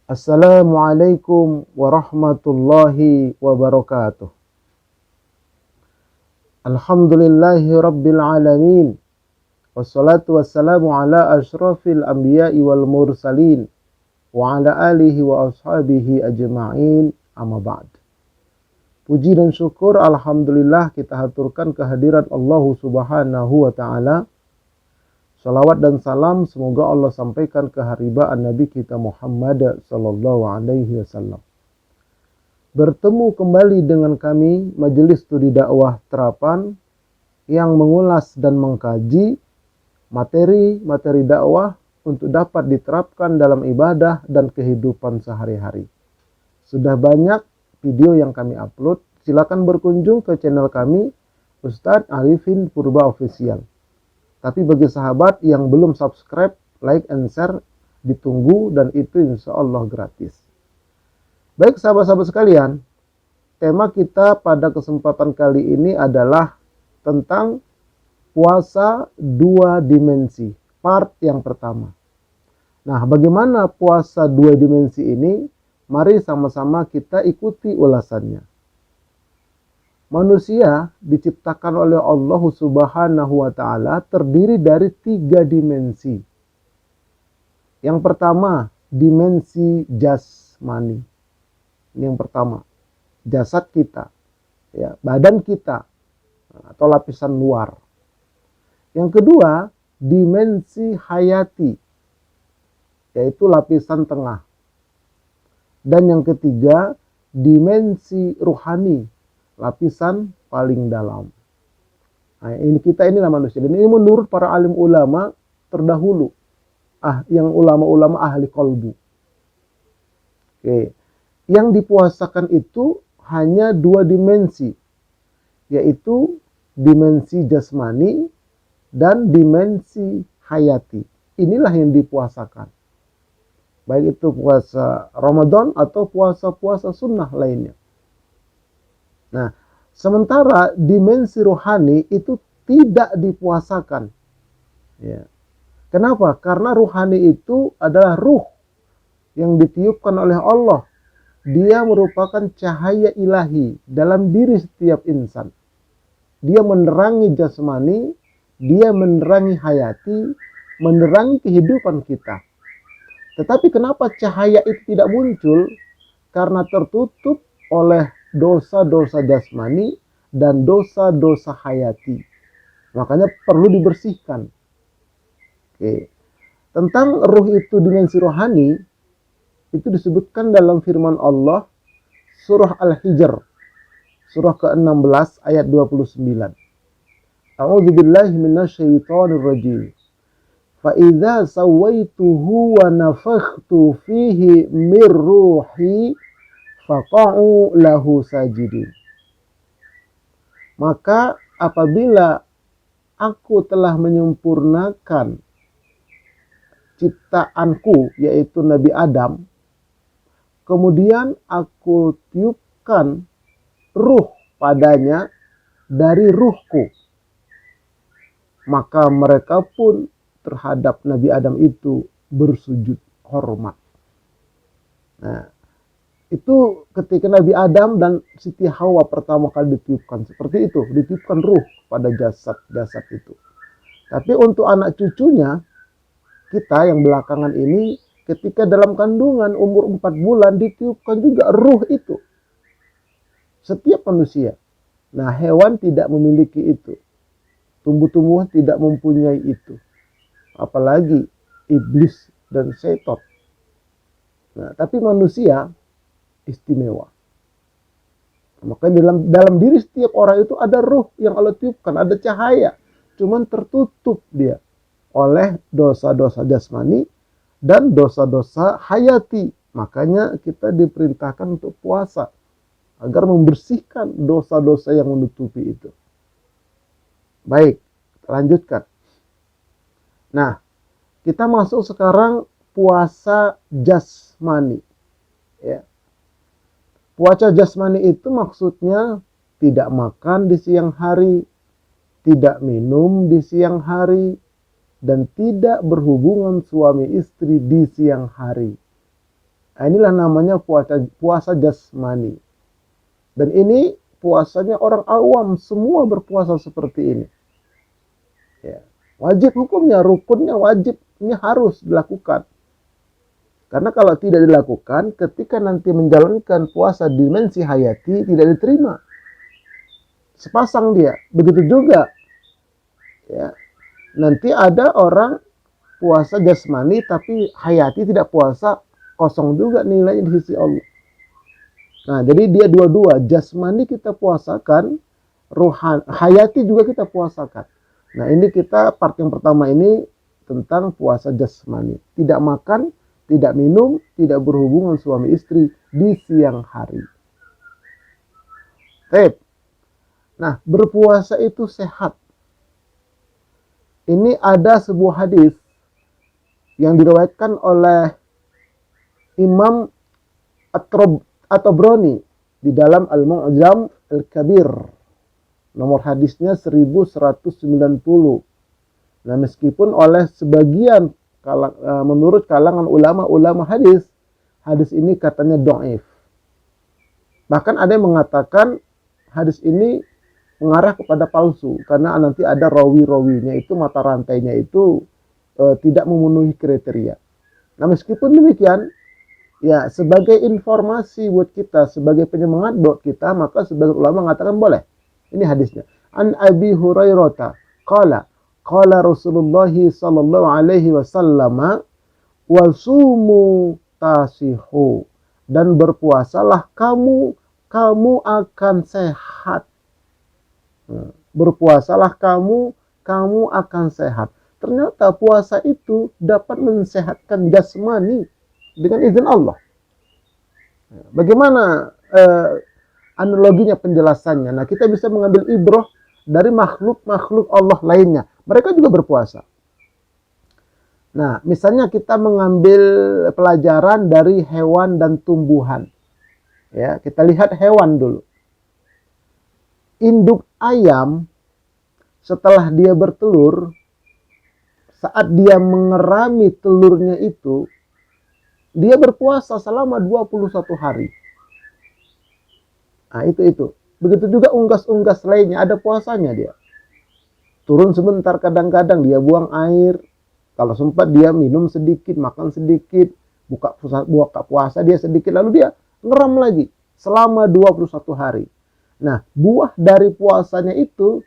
Assalamualaikum warahmatullahi wabarakatuh. Alhamdulillahi rabbil alamin. Wassalatu wassalamu ala ashrafil anbiya'i wal mursalin wa ala alihi wa ashabihi ajma'in, amma ba'd. Puji dan syukur alhamdulillah kita haturkan kehadiran Allah Subhanahu wa taala. Salawat dan salam semoga Allah sampaikan ke haribaan Nabi kita Muhammad sallallahu alaihi wasallam. Bertemu kembali dengan kami Majelis Studi Dakwah Terapan yang mengulas dan mengkaji materi-materi dakwah untuk dapat diterapkan dalam ibadah dan kehidupan sehari-hari. Sudah banyak video yang kami upload, silakan berkunjung ke channel kami Ustadz Arifin Purba Official. Tapi bagi sahabat yang belum subscribe, like and share ditunggu, dan itu insya Allah gratis. Baik sahabat-sahabat sekalian, tema kita pada kesempatan kali ini adalah tentang puasa dua dimensi, part yang pertama. Nah, bagaimana puasa dua dimensi ini? Mari sama-sama kita ikuti ulasannya. Manusia diciptakan oleh Allah Subhanahu wa taala terdiri dari 3 dimensi. Yang pertama, dimensi jasmani. Ini yang pertama, jasad kita, ya, badan kita atau lapisan luar. Yang kedua, dimensi hayati, yaitu lapisan tengah. Dan yang ketiga, dimensi ruhani, lapisan paling dalam. Nah, kita inilah manusia. Dan ini menurut para alim ulama terdahulu, yang ulama-ulama ahli qalbu. Oke. Yang dipuasakan itu hanya 2 dimensi, yaitu dimensi jasmani dan dimensi hayati. Inilah yang dipuasakan. Baik itu puasa Ramadan atau puasa-puasa sunnah lainnya. Nah, sementara dimensi rohani itu tidak dipuasakan. Ya. Kenapa? Karena rohani itu adalah ruh yang ditiupkan oleh Allah. Dia merupakan cahaya ilahi dalam diri setiap insan. Dia menerangi jasmani, dia menerangi hayati, menerangi kehidupan kita. Tetapi kenapa cahaya itu tidak muncul? Karena tertutup oleh dosa-dosa jasmani dan dosa-dosa hayati. Makanya perlu dibersihkan. Oke. Tentang ruh itu dimensi rohani, itu disebutkan dalam firman Allah surah Al-Hijr, surah ke-16 ayat 29. A'udzubillahi minasyaitonir rajim. Fa idza sawaituhu wa nafakhtu fihi mir ruhi faqa'u lahu sajidin. Maka apabila aku telah menyempurnakan ciptaanku, yaitu Nabi Adam, kemudian aku tiupkan ruh padanya dari ruhku, maka mereka pun terhadap Nabi Adam itu bersujud hormat. Nah, itu ketika Nabi Adam dan Siti Hawa pertama kali ditiupkan, seperti itu, ditiupkan ruh pada jasad itu. Tapi untuk anak cucunya, kita yang belakangan ini, ketika dalam kandungan umur 4 bulan ditiupkan juga ruh itu. Setiap manusia. Nah, hewan tidak memiliki itu. Tumbuh-tumbuhan tidak mempunyai itu. Apalagi iblis dan setan. Nah, tapi manusia istimewa. Maka dalam diri setiap orang itu ada ruh yang Allah tiupkan, ada cahaya. Cuman tertutup dia oleh dosa-dosa jasmani dan dosa-dosa hayati. Makanya kita diperintahkan untuk puasa agar membersihkan dosa-dosa yang menutupi itu. Baik, lanjutkan. Nah, kita masuk sekarang puasa jasmani. Ya. Puasa jasmani itu maksudnya tidak makan di siang hari, tidak minum di siang hari, dan tidak berhubungan suami istri di siang hari. Nah, inilah namanya puasa jasmani. Dan ini puasanya orang awam, semua berpuasa seperti ini. Ya. Wajib hukumnya, rukunnya wajib, ini harus dilakukan. Karena kalau tidak dilakukan, ketika nanti menjalankan puasa dimensi hayati, tidak diterima. Sepasang dia. Begitu juga. Ya. Nanti ada orang puasa jasmani, tapi hayati tidak puasa, kosong juga nilainya di sisi Allah. Nah, jadi dia dua-dua, jasmani kita puasakan, hayati juga kita puasakan. Nah, ini kita part yang pertama ini tentang puasa jasmani. Tidak makan, tidak minum, tidak berhubungan suami istri di siang hari. Nah, berpuasa itu sehat. Ini ada sebuah hadis yang diriwayatkan oleh Imam At-Tabrani di dalam Al-Mu'jam Al-Kabir. Nomor hadisnya 1190. Nah, meskipun oleh sebagian menurut kalangan ulama hadis ini katanya dhaif. Bahkan ada yang mengatakan hadis ini mengarah kepada palsu karena nanti ada rawi-rawinya itu, mata rantainya itu tidak memenuhi kriteria. Nah, meskipun demikian, ya, sebagai informasi buat kita, sebagai penyemangat buat kita, maka sebagian ulama mengatakan boleh. Ini hadisnya. An Abi Hurairah qala Rasulullah sallallahu alaihi wasallam wasumu tasihu, dan berpuasalah kamu akan sehat. Berpuasalah kamu akan sehat. Ternyata puasa itu dapat mensehatkan jasmani dengan izin Allah. Bagaimana analoginya, penjelasannya? Nah, kita bisa mengambil ibrah dari makhluk-makhluk Allah lainnya. Mereka juga berpuasa. Nah, misalnya kita mengambil pelajaran dari hewan dan tumbuhan. Ya, kita lihat hewan dulu. Induk ayam setelah dia bertelur, saat dia mengerami telurnya itu, dia berpuasa selama 21 hari. Nah, itu. Begitu juga unggas-unggas lainnya, ada puasanya dia. Turun sebentar, kadang-kadang dia buang air. Kalau sempat dia minum sedikit, makan sedikit, buka puasa dia sedikit, lalu dia ngeram lagi selama 21 hari. Nah, buah dari puasanya itu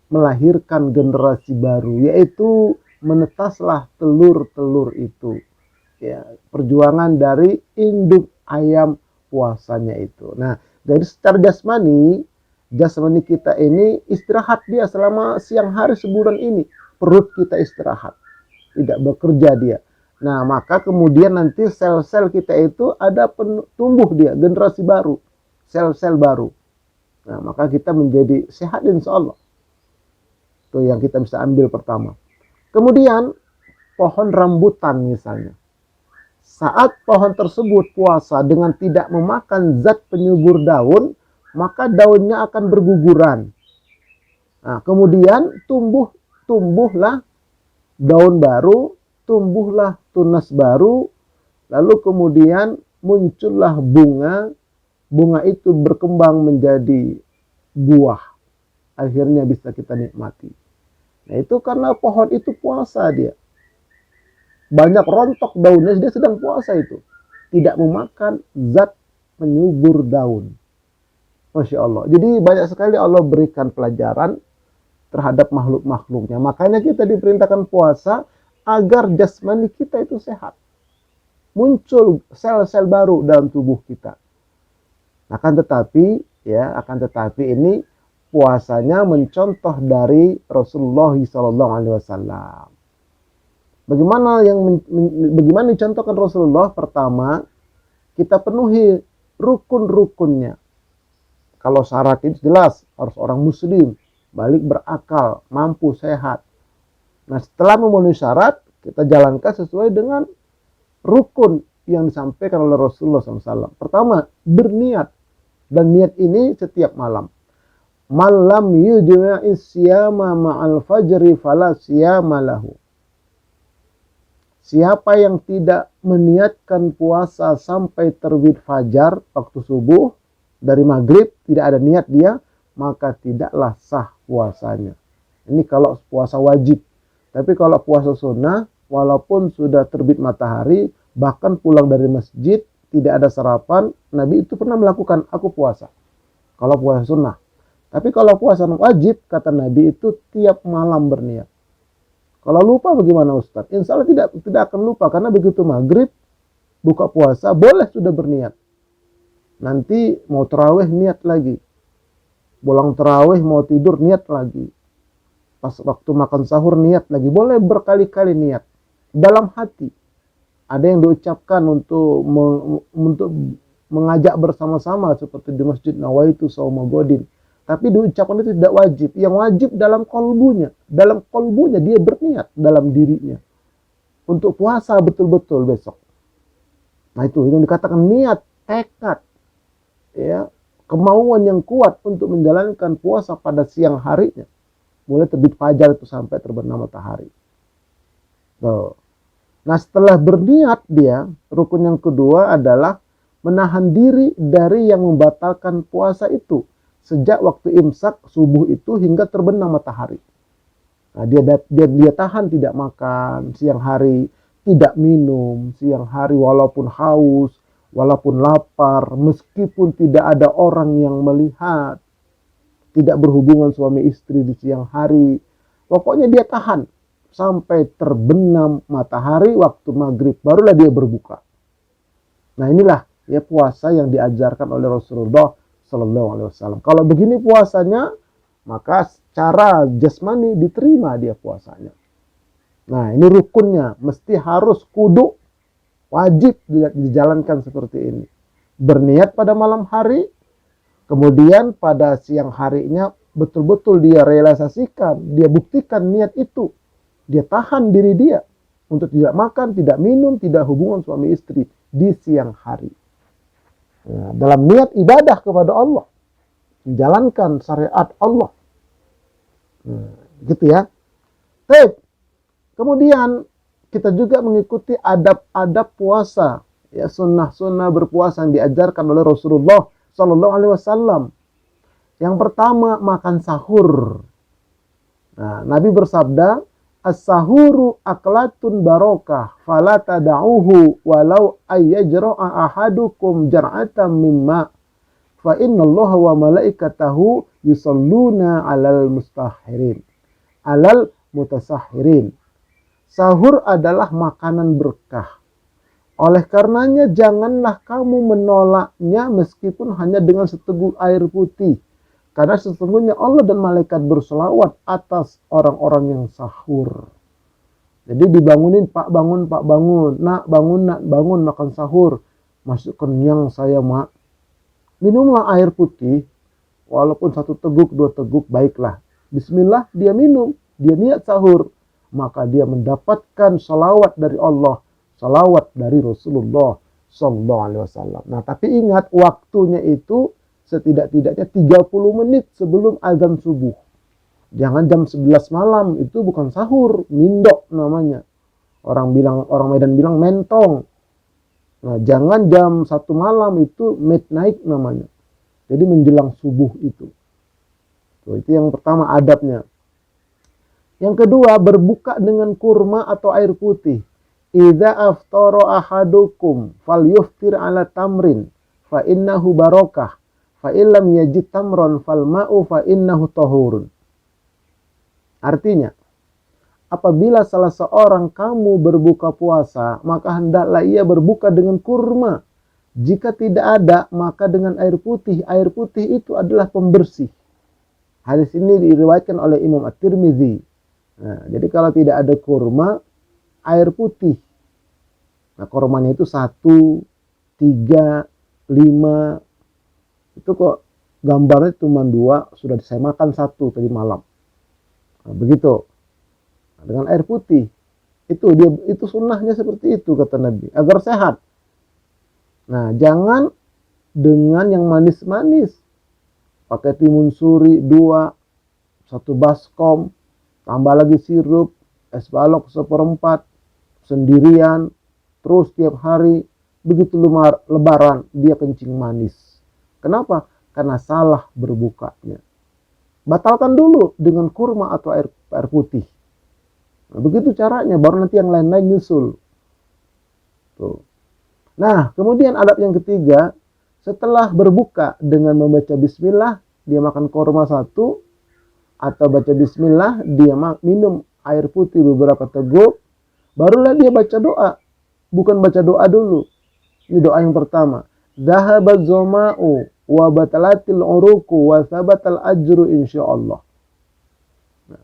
melahirkan generasi baru, yaitu menetaslah telur-telur itu. Ya, perjuangan dari induk ayam puasanya itu. Nah, dari secara jasmani kita ini istirahat dia selama siang hari sebulan ini. Perut kita istirahat, tidak bekerja dia. Nah, maka kemudian nanti sel-sel kita itu ada tumbuh dia, generasi baru, sel-sel baru. Nah, maka kita menjadi sehat insya Allah. Itu yang kita bisa ambil pertama. Kemudian pohon rambutan misalnya. Saat pohon tersebut puasa dengan tidak memakan zat penyubur daun, maka daunnya akan berguguran. Nah, kemudian tumbuhlah daun baru, tumbuhlah tunas baru, lalu kemudian muncullah bunga. Bunga itu berkembang menjadi buah. Akhirnya bisa kita nikmati. Nah, itu karena pohon itu puasa dia. Banyak rontok daunnya, dia sedang puasa itu. Tidak memakan zat penyubur daun. Masya Allah. Jadi banyak sekali Allah berikan pelajaran terhadap makhluk-makhluknya. Makanya kita diperintahkan puasa agar jasmani kita itu sehat. Muncul sel-sel baru dalam tubuh kita. Akan tetapi ini puasanya mencontoh dari Rasulullah SAW. Bagaimana dicontohkan Rasulullah? Pertama, kita penuhi rukun-rukunnya. Kalau syarat itu jelas, harus orang muslim, balik berakal, mampu, sehat. Nah, setelah memenuhi syarat, kita jalankan sesuai dengan rukun yang disampaikan oleh Rasulullah SAW. Pertama, berniat. Dan niat ini setiap malam. Malam yujma'is siyama ma'al fajri fala siyama lahu. siapa yang tidak meniatkan puasa sampai terbit fajar waktu subuh dari maghrib, tidak ada niat dia, maka tidaklah sah puasanya. Ini kalau puasa wajib. Tapi kalau puasa sunnah, walaupun sudah terbit matahari, bahkan pulang dari masjid, tidak ada sarapan, Nabi itu pernah melakukan, aku puasa. Kalau puasa sunnah. Tapi kalau puasa wajib, kata Nabi itu tiap malam berniat. Kalau lupa bagaimana Ustaz? Insya Allah tidak akan lupa, karena begitu maghrib, buka puasa, boleh sudah berniat. Nanti mau terawih, niat lagi. Pulang terawih, mau tidur, niat lagi. Pas waktu makan sahur, niat lagi. Boleh berkali-kali niat. Dalam hati. Ada yang diucapkan untuk mengajak bersama-sama seperti di Masjid Nawaitu Sauma Godin. Tapi diucapkan itu tidak wajib. Yang wajib dalam kolbunya. Dalam kolbunya dia berniat dalam dirinya. Untuk puasa betul-betul besok. Nah itu yang dikatakan niat, tekad. Ya, kemauan yang kuat untuk menjalankan puasa pada siang harinya. Mulai terbit fajar itu sampai terbenam matahari. Tuh. Nah setelah berniat dia, rukun yang kedua adalah menahan diri dari yang membatalkan puasa itu. Sejak waktu imsak subuh itu hingga terbenam matahari. Nah, dia tahan tidak makan siang hari, tidak minum siang hari walaupun haus, walaupun lapar, meskipun tidak ada orang yang melihat, tidak berhubungan suami istri di siang hari. Pokoknya dia tahan sampai terbenam matahari waktu maghrib, barulah dia berbuka. Nah inilah ya puasa yang diajarkan oleh Rasulullah Sallallahu Alaihi Wasallam. Kalau begini puasanya, maka secara jasmani diterima dia puasanya. Nah ini rukunnya, mesti harus kudu, wajib dijalankan seperti ini. Berniat pada malam hari, kemudian pada siang harinya betul-betul dia realisasikan, dia buktikan niat itu. Dia tahan diri dia untuk tidak makan, tidak minum, tidak hubungan suami istri di siang hari. Nah, dalam niat ibadah kepada Allah, menjalankan syariat Allah. Nah, gitu ya. Baik. Kemudian kita juga mengikuti adab-adab puasa, ya sunnah-sunnah berpuasa yang diajarkan oleh Rasulullah Sallallahu Alaihi Wasallam. Yang pertama makan sahur. Nah, Nabi bersabda, as-sahuru aklatun barokah, fala tada'uhu walau ayyajra'a ahadukum jar'atan mimma, fa innallaha wa malaikatahu yusalluna alal mustahirin, alal mutasahirin. Sahur adalah makanan berkah. Oleh karenanya janganlah kamu menolaknya meskipun hanya dengan seteguk air putih. Karena sesungguhnya Allah dan malaikat berselawat atas orang-orang yang sahur. Jadi dibangunin, Pak bangun, Pak bangun. Nak bangun, nak bangun, makan sahur. Masuk kenyang saya, Mak. Minumlah air putih. Walaupun 1 teguk, 2 teguk, baiklah. Bismillah, dia minum. Dia niat sahur. Maka dia mendapatkan salawat dari Allah. Salawat dari Rasulullah Sallallahu Alaihi Wasallam. Nah, tapi ingat waktunya itu setidak-tidaknya 30 menit sebelum azan subuh. Jangan jam 11 malam, itu bukan sahur, mindok namanya. Orang Medan bilang mentong. Nah, jangan jam 1 malam, itu midnight namanya. Jadi menjelang subuh itu. Itu yang pertama adabnya. Yang kedua, berbuka dengan kurma atau air putih. Idza aftara ahadukum falyuftir ala tamrin fa innahu barakah. Fa illam yajid tamron fal ma'u fa innahu tahurun. Artinya, apabila salah seorang kamu berbuka puasa, maka hendaklah ia berbuka dengan kurma. Jika tidak ada, maka dengan air putih. Air putih itu adalah pembersih. Hadis ini diriwayatkan oleh Imam At-Tirmidzi. Nah, jadi kalau tidak ada kurma, air putih. Nah, kurmanya itu 1, 3, 5. Itu kok gambarnya cuma 2, sudah saya makan 1 tadi malam. Nah, begitu. Nah, dengan air putih. Itu sunnahnya seperti itu kata Nabi, agar sehat. Nah, jangan dengan yang manis-manis. Pakai timun suri 2, 1 baskom, tambah lagi sirup, es balok 1/4, sendirian, terus tiap hari begitu lebaran dia kencing manis. Kenapa? Karena salah berbukanya. Batalkan dulu dengan kurma atau air putih. Nah, begitu caranya, baru nanti yang lain-lain nyusul. Tuh. Nah, kemudian adab yang ketiga, setelah berbuka dengan membaca bismillah, dia makan kurma satu, atau baca bismillah, dia minum air putih beberapa teguk, barulah dia baca doa. Bukan baca doa dulu. Ini doa yang pertama. Dhahabaz zama'u wa batalatil uruku wa thabatal ajru insyaallah. Nah,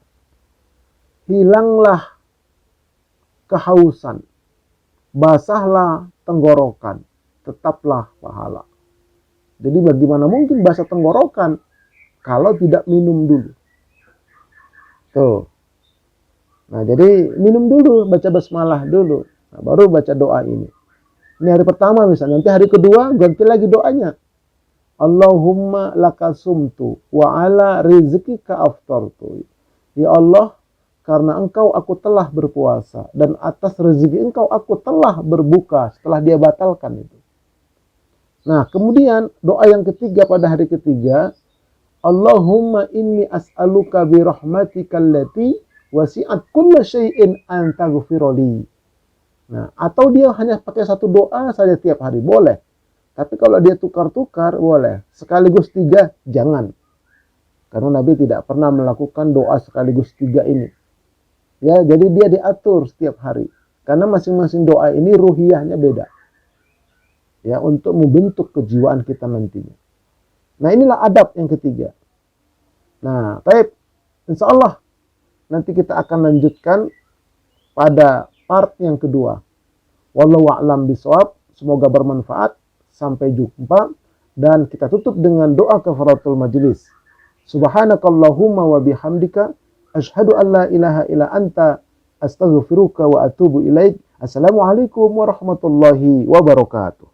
hilanglah kehausan, basahlah tenggorokan, tetaplah pahala. Jadi bagaimana mungkin basah tenggorokan kalau tidak minum dulu? Tuh. Nah, jadi minum dulu, baca basmalah dulu. Nah, baru baca doa ini. Ini hari pertama misalnya, nanti hari kedua ganti lagi doanya. Allahumma lakasumtu wa ala rizqika aftartu. Ya Allah, karena engkau aku telah berpuasa dan atas rezeki engkau aku telah berbuka, setelah dia batalkan itu. Nah, kemudian doa yang ketiga pada hari ketiga, Allahumma inni as'aluka bi rahmatika allati wasi'at kulla syai'in an taghfirli. Nah, atau dia hanya pakai satu doa saja tiap hari, boleh. Tapi kalau dia tukar-tukar, boleh. Sekaligus 3, jangan. Karena Nabi tidak pernah melakukan doa sekaligus 3 ini. Ya, jadi dia diatur setiap hari. Karena masing-masing doa ini ruhiyahnya beda. Ya, untuk membentuk kejiwaan kita nantinya. Nah, inilah adab yang ketiga. Nah, baik. Insya Allah nanti kita akan lanjutkan pada part yang kedua. Wallahu a'lam bishawab. Semoga bermanfaat. Sampai jumpa. Dan kita tutup dengan doa kafaratul majlis. Subhanakallahumma wa bihamdika. Ashhadu an la ilaha illa anta. Astaghfiruka wa atubu ilaik. Assalamualaikum warahmatullahi wabarakatuh.